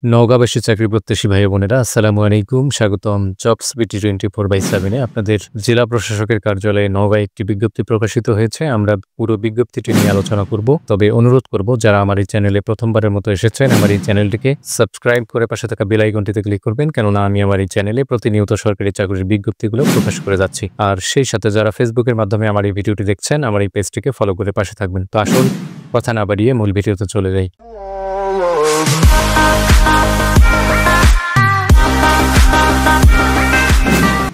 নওগাঁবাসী চাকরি প্রত্যাশী ভাই বোনেরা আসসালামু আলাইকুম। স্বাগতম জবস বিটি 24/7 এ। আপনাদের জেলা প্রশাসকের কার্যালয়ে নওগাঁয় একটি বিজ্ঞপ্তি প্রকাশিত হয়েছে। আমরা পুরো বিজ্ঞপ্তিটি নিয়ে আলোচনা করব। তবে অনুরোধ করব যারা আমার এই চ্যানেলে প্রথমবারের মতো এসেছেন, আমার এই চ্যানেলটিকে সাবস্ক্রাইব করে পাশে থাকা বেল আইকনটিতে ক্লিক করবেন, কেননা আমি আমার এই চ্যানেলে প্রতিনিয়ত সরকারি চাকরির বিজ্ঞপ্তিগুলো প্রকাশ করে যাচ্ছি। আর সেই সাথে যারা ফেসবুকের মাধ্যমে আমার এই ভিডিওটি দেখছেন, আমার এই পেজটিকে ফলো করে পাশে থাকবেন। তো আসুন কথা না বাড়িয়ে মূল ভিডিওতে চলে যাই।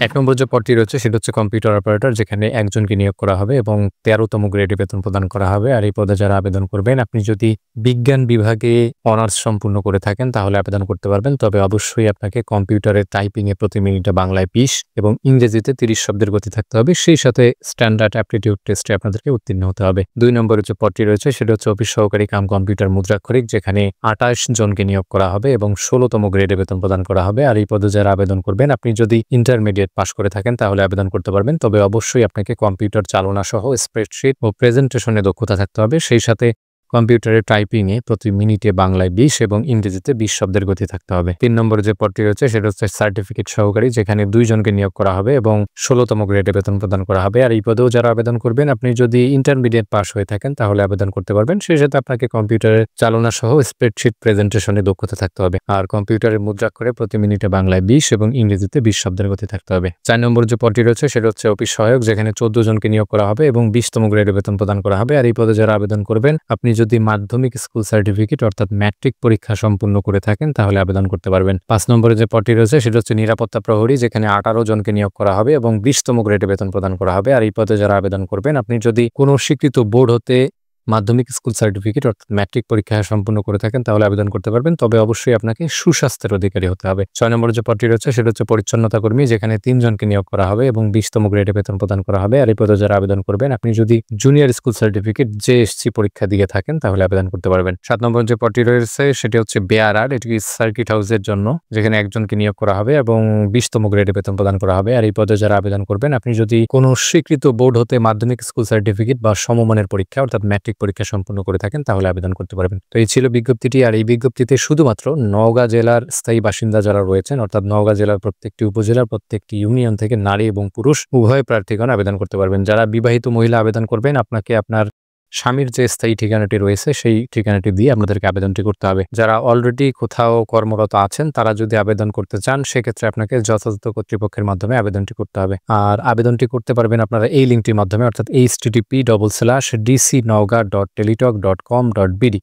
এক নম্বর যে পদটি রয়েছে সেটা হচ্ছে কম্পিউটার অপারেটর, যেখানে একজনকে নিয়োগ করা হবে এবং 13তম গ্রেডে বেতন প্রদান করা হবে। আর এই পদে যারা আবেদন করবেন, আপনি যদি বিজ্ঞান বিভাগে অনার্স সম্পূর্ণ করে থাকেন তাহলে আবেদন করতে পারবেন। তবে অবশ্যই আপনাকে কম্পিউটারের টাইপিংয়ে প্রতি মিনিটে বাংলায় 20 এবং ইংরেজিতে 30 শব্দের গতি থাকতে হবে। সেই সাথে স্ট্যান্ডার্ড অ্যাপটিটিউড টেস্টে আপনাদেরকে উত্তীর্ণ হতে হবে। 2 নম্বরের যে পদটি রয়েছে সেটা হচ্ছে অফিস সহকারী কাম কম্পিউটার মুদ্রাক্ষরিক, যেখানে 28 জনকে নিয়োগ করা হবে এবং 16তম গ্রেডে বেতন প্রদান করা হবে। আর এই পদে যারা আবেদন করবেন, আপনি যদি ইন্টারমিডিয়েট পাস করে থাকেন তাহলে আবেদন করতে পারবেন। তবে অবশ্যই আপনাকে কম্পিউটার চালনা সহ স্প্রেডশিট ও প্রেজেন্টেশনে দক্ষতা থাকতে হবে। সেই সাথে কম্পিউটারের টাইপিংয়ে প্রতি মিনিটে বাংলায় 20 এবং ইংরেজিতে 20 শব্দের গতি থাকতে হবে। 3 নম্বরে যে পদটি রয়েছে সেটা হচ্ছে সার্টিফিকেট সহকারী, যেখানে 2 জনকে নিয়োগ করা হবে এবং 16তম গ্রেডে বেতন প্রদান করা হবে। আর এই পদেও যারা আবেদন করবেন, আপনি যদি ইন্টারমিডিয়েট পাস হয়ে থাকেন তাহলে আবেদন করতে পারবেন। সেই সাথে আপনাকে কম্পিউটারের চালনা সহ স্প্রেডশিট প্রেজেন্টেশনে দক্ষতা থাকতে হবে। আর কম্পিউটারের মুদ্রাক্ষরে প্রতি মিনিটে বাংলায় 20 এবং ইংরেজিতে 20 শব্দের গতি থাকতে হবে। 4 নম্বর যে পদটি রয়েছে সেটা হচ্ছে অফিস সহায়ক, যেখানে 14 জনকে নিয়োগ করা হবে এবং 20তম গ্রেডে বেতন প্রদান করা হবে। আর এই পদে যারা আবেদন করবেন, আপনি যদি মাধ্যমিক স্কুল সার্টিফিকেট অর্থাৎ ম্যাট্রিক পরীক্ষা সম্পূর্ণ করে থাকেন তাহলে আবেদন করতে পারবেন। 5 নম্বরে যে পদটি রয়েছে সেটা হচ্ছে নিরাপত্তা প্রহরী, যেখানে 18 জনকে নিয়োগ করা হবে এবং 20তম গ্রেডে বেতন প্রদান করা হবে। আর এই পদে যারা আবেদন করবেন, আপনি যদি কোনো স্বীকৃত বোর্ড হতে মাধ্যমিক স্কুল সার্টিফিকেট অর্থাৎ ম্যাট্রিক পরীক্ষা সম্পূর্ণ করে থাকেন তাহলে আবেদন করতে পারবেন। তবে অবশ্যই আপনাকে সুস্বাস্থ্যের অধিকারী হতে হবে। 6 নম্বর যে পদটি রয়েছে সেটা হচ্ছে পরিচ্ছন্নতা কর্মী, যেখানে 3 জনকে নিয়োগ করা হবে এবং 20তম গ্রেডে বেতন প্রদান করা হবে। আর এই পদে যারা আবেদন করবেন, আপনি যদি জুনিয়র স্কুল সার্টিফিকেট জেএসসি পরীক্ষা দিয়ে থাকেন তাহলে আবেদন করতে পারবেন। 7 নম্বর যে পদটি রয়েছে সেটি হচ্ছে বেয়ারার, এটি সার্কিট হাউসের জন্য, যেখানে একজনকে নিয়োগ করা হবে এবং 20তম গ্রেডে বেতন প্রদান করা হবে। আর এই পদে যারা আবেদন করবেন, আপনি যদি কোনো স্বীকৃত বোর্ড হতে মাধ্যমিক স্কুল সার্টিফিকেট বা সমমানের পরীক্ষা অর্থাৎ ম্যাট্রিক পরীক্ষা সম্পূর্ণ করে থাকেন তাহলে আবেদন করতে পারবেন। তো এই ছিল বিজ্ঞপ্তিটি। আর এই বিজ্ঞপ্তিতে শুধুমাত্র নওগাঁ জেলার স্থায়ী বাসিন্দা যারা রয়েছেন, অর্থাৎ নওগাঁ জেলার প্রত্যেকটি উপজেলার প্রত্যেকটি ইউনিয়ন থেকে নারী এবং পুরুষ উভয় প্রার্থীগণ আবেদন করতে পারবেন। যারা বিবাহিত মহিলা আবেদন করবেন, আপনাকে আপনার স্বামীর যে স্থায়ী ঠিকানাটি রয়েছে সেই ঠিকানাটি দিয়ে আপনাদেরকে আবেদনটি করতে হবে। যারা অলরেডি কোথাও কর্মরত আছেন তারা যদি আবেদন করতে চান, সেক্ষেত্রে আপনাকে যথাযথ কর্তৃপক্ষের মাধ্যমে আবেদনটি করতে হবে। আর আবেদনটি করতে পারবেন আপনারা এই লিঙ্কটির মাধ্যমে, অর্থাৎ http://dcnauga.teletalk.com.bd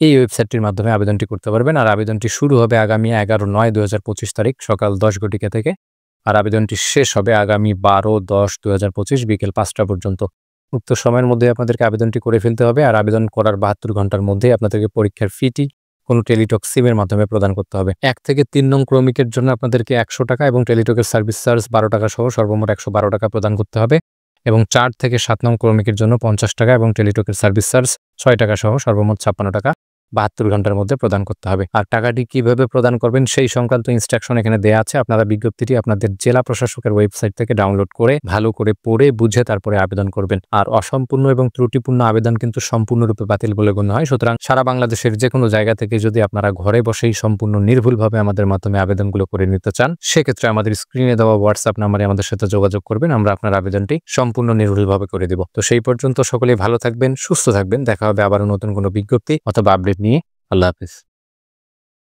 এই ওয়েবসাইটটির মাধ্যমে আবেদনটি করতে পারবেন। আর আবেদনটি শুরু হবে আগামী 11/9/2025 তারিখ সকাল 10 ঘটিকা থেকে। আর আবেদনটি শেষ হবে আগামী 12/10/2025 বিকেল 5টা পর্যন্ত। উক্ত সময়ের মধ্যে আপনাদেরকে আবেদনটি করে ফেলতে হবে। আর আবেদন করার 72 ঘন্টার মধ্যে আপনাদেরকে পরীক্ষার ফিটি কোনো টেলিটক সিমের মাধ্যমে প্রদান করতে হবে। 1 থেকে 3 নং ক্রমিকের জন্য আপনাদেরকে 100 টাকা এবং টেলিটকের সার্ভিস চার্জ 12 টাকা সহ সর্বমোট 112 টাকা প্রদান করতে হবে। এবং 4 থেকে 7 নং ক্রমিকের জন্য 50 টাকা এবং টেলিটকের সার্ভিস চার্জ 6 টাকা সহ সর্বমোট 56 টাকা 72 ঘন্টার মধ্যে প্রদান করতে হবে। আর টাকাটি কিভাবে প্রদান করবেন সেই সংক্রান্ত ইনস্ট্রাকশন এখানে দেয়া আছে। আপনারা বিজ্ঞপ্তিটি আপনাদের জেলা প্রশাসকের ওয়েবসাইট থেকে ডাউনলোড করে ভালো করে পড়ে বুঝে তারপরে আবেদন করবেন। আর অসম্পূর্ণ এবং ত্রুটিপূর্ণ আবেদন কিন্তু সম্পূর্ণরূপে বাতিল বলে গণ্য হয়। সুতরাং সারা বাংলাদেশের যে কোনো জায়গা থেকে যদি আপনারা ঘরে বসেই সম্পূর্ণ নির্ভুলভাবে আমাদের মাধ্যমে আবেদনগুলো করে নিতে চান, সেক্ষেত্রে আমাদের স্ক্রিনে দেওয়া হোয়াটসঅ্যাপ নাম্বারে আমাদের সাথে যোগাযোগ করবেন। আমরা আপনার আবেদনটি সম্পূর্ণ নির্ভুলভাবে করে দেব। তো সেই পর্যন্ত সকলেই ভালো থাকবেন, সুস্থ থাকবেন। দেখা হবে আবারও নতুন কোনো বিজ্ঞপ্তি অথবা আপডেট নিয়ে। আল্লাহ হাফেজ।